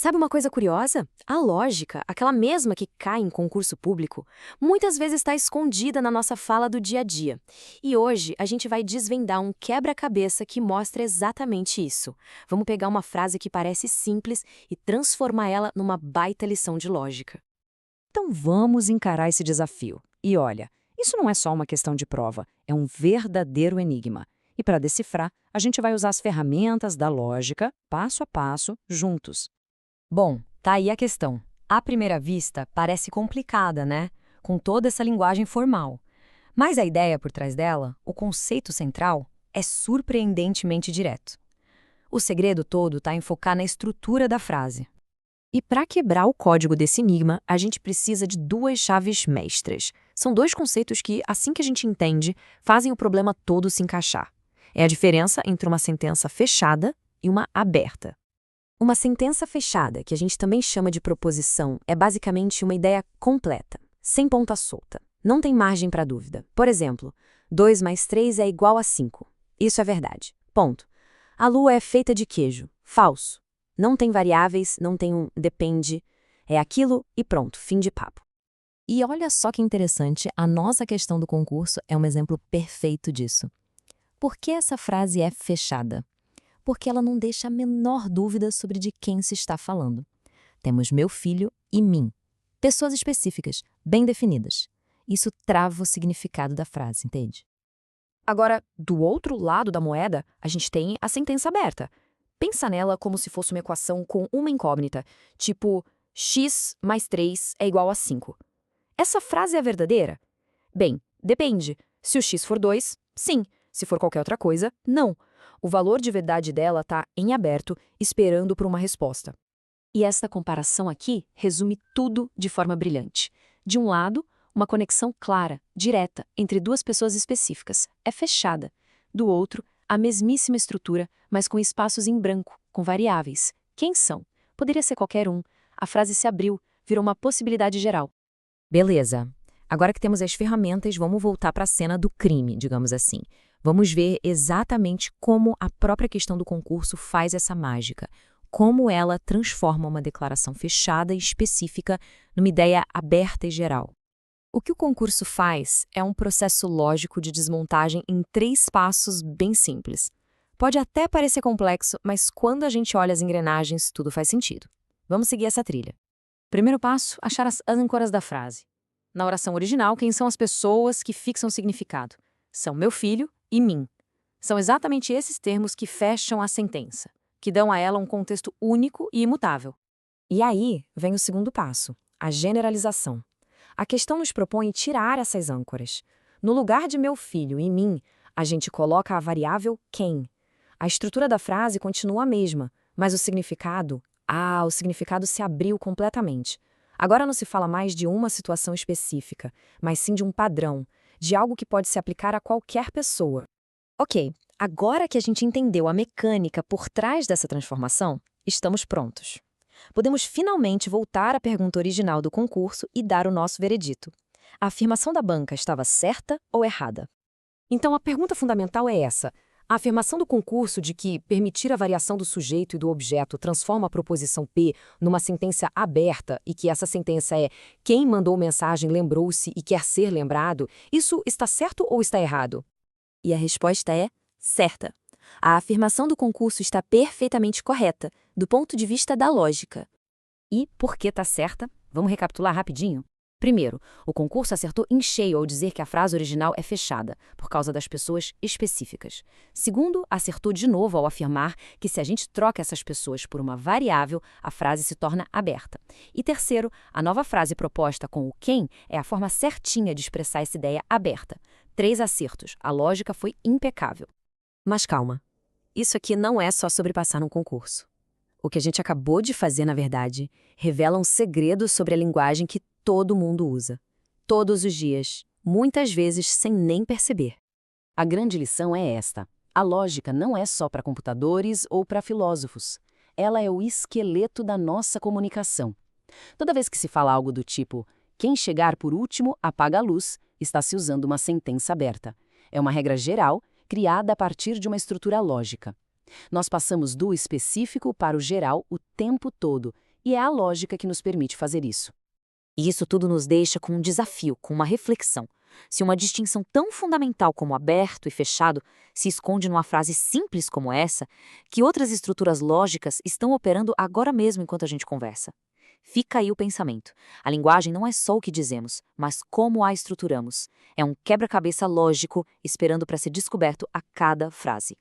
Sabe uma coisa curiosa? A lógica, aquela mesma que cai em concurso público, muitas vezes está escondida na nossa fala do dia a dia. E hoje a gente vai desvendar um quebra-cabeça que mostra exatamente isso. Vamos pegar uma frase que parece simples e transformar ela numa baita lição de lógica. Então vamos encarar esse desafio. E olha, isso não é só uma questão de prova, é um verdadeiro enigma. E para decifrar, a gente vai usar as ferramentas da lógica, passo a passo, juntos. Bom, tá aí a questão. À primeira vista, parece complicada, né? Com toda essa linguagem formal. Mas a ideia por trás dela, o conceito central, é surpreendentemente direto. O segredo todo está em focar na estrutura da frase. E para quebrar o código desse enigma, a gente precisa de duas chaves mestras. São dois conceitos que, assim que a gente entende, fazem o problema todo se encaixar. É a diferença entre uma sentença fechada e uma aberta. Uma sentença fechada, que a gente também chama de proposição, é basicamente uma ideia completa, sem ponta solta. Não tem margem para dúvida. Por exemplo, 2 mais 3 é igual a 5. Isso é verdade. Ponto. A lua é feita de queijo. Falso. Não tem variáveis, não tem um depende. É aquilo e pronto, fim de papo. E olha só que interessante, a nossa questão do concurso é um exemplo perfeito disso. Por que essa frase é fechada? Porque ela não deixa a menor dúvida sobre de quem se está falando. Temos meu filho e mim. Pessoas específicas, bem definidas. Isso trava o significado da frase, entende? Agora, do outro lado da moeda, a gente tem a sentença aberta. Pensa nela como se fosse uma equação com uma incógnita, tipo x mais 3 é igual a 5. Essa frase é verdadeira? Bem, depende. Se o x for 2, sim. Se for qualquer outra coisa, não. O valor de verdade dela está em aberto, esperando por uma resposta. E esta comparação aqui resume tudo de forma brilhante. De um lado, uma conexão clara, direta, entre duas pessoas específicas. É fechada. Do outro, a mesmíssima estrutura, mas com espaços em branco, com variáveis. Quem são? Poderia ser qualquer um. A frase se abriu, virou uma possibilidade geral. Beleza. Agora que temos as ferramentas, vamos voltar para a cena do crime, digamos assim. Vamos ver exatamente como a própria questão do concurso faz essa mágica, como ela transforma uma declaração fechada e específica numa ideia aberta e geral. O que o concurso faz é um processo lógico de desmontagem em 3 passos bem simples. Pode até parecer complexo, mas quando a gente olha as engrenagens, tudo faz sentido. Vamos seguir essa trilha. Primeiro passo, achar as âncoras da frase. Na oração original, quem são as pessoas que fixam o significado? São meu filho e mim. São exatamente esses termos que fecham a sentença, que dão a ela um contexto único e imutável. E aí vem o segundo passo, a generalização. A questão nos propõe tirar essas âncoras. No lugar de meu filho e mim, a gente coloca a variável quem. A estrutura da frase continua a mesma, mas o significado se abriu completamente. Agora não se fala mais de uma situação específica, mas sim de um padrão, de algo que pode se aplicar a qualquer pessoa. Ok, agora que a gente entendeu a mecânica por trás dessa transformação, estamos prontos. Podemos finalmente voltar à pergunta original do concurso e dar o nosso veredito. A afirmação da banca estava certa ou errada? Então a pergunta fundamental é essa. A afirmação do concurso de que permitir a variação do sujeito e do objeto transforma a proposição P numa sentença aberta e que essa sentença é quem mandou mensagem lembrou-se e quer ser lembrado, isso está certo ou está errado? E a resposta é certa. A afirmação do concurso está perfeitamente correta, do ponto de vista da lógica. E por que está certa? Vamos recapitular rapidinho? Primeiro, o concurso acertou em cheio ao dizer que a frase original é fechada, por causa das pessoas específicas. Segundo, acertou de novo ao afirmar que se a gente troca essas pessoas por uma variável, a frase se torna aberta. E terceiro, a nova frase proposta com o quem é a forma certinha de expressar essa ideia aberta. 3 acertos, a lógica foi impecável. Mas calma, isso aqui não é só sobre passar num concurso. O que a gente acabou de fazer, na verdade, revela um segredo sobre a linguagem que todo mundo usa. Todos os dias, muitas vezes sem nem perceber. A grande lição é esta. A lógica não é só para computadores ou para filósofos. Ela é o esqueleto da nossa comunicação. Toda vez que se fala algo do tipo, quem chegar por último apaga a luz, está se usando uma sentença aberta. É uma regra geral, criada a partir de uma estrutura lógica. Nós passamos do específico para o geral o tempo todo, E é a lógica que nos permite fazer isso. E isso tudo nos deixa com um desafio, com uma reflexão. Se uma distinção tão fundamental como aberto e fechado se esconde numa frase simples como essa, que outras estruturas lógicas estão operando agora mesmo enquanto a gente conversa? Fica aí o pensamento. A linguagem não é só o que dizemos, mas como a estruturamos. É um quebra-cabeça lógico esperando para ser descoberto a cada frase.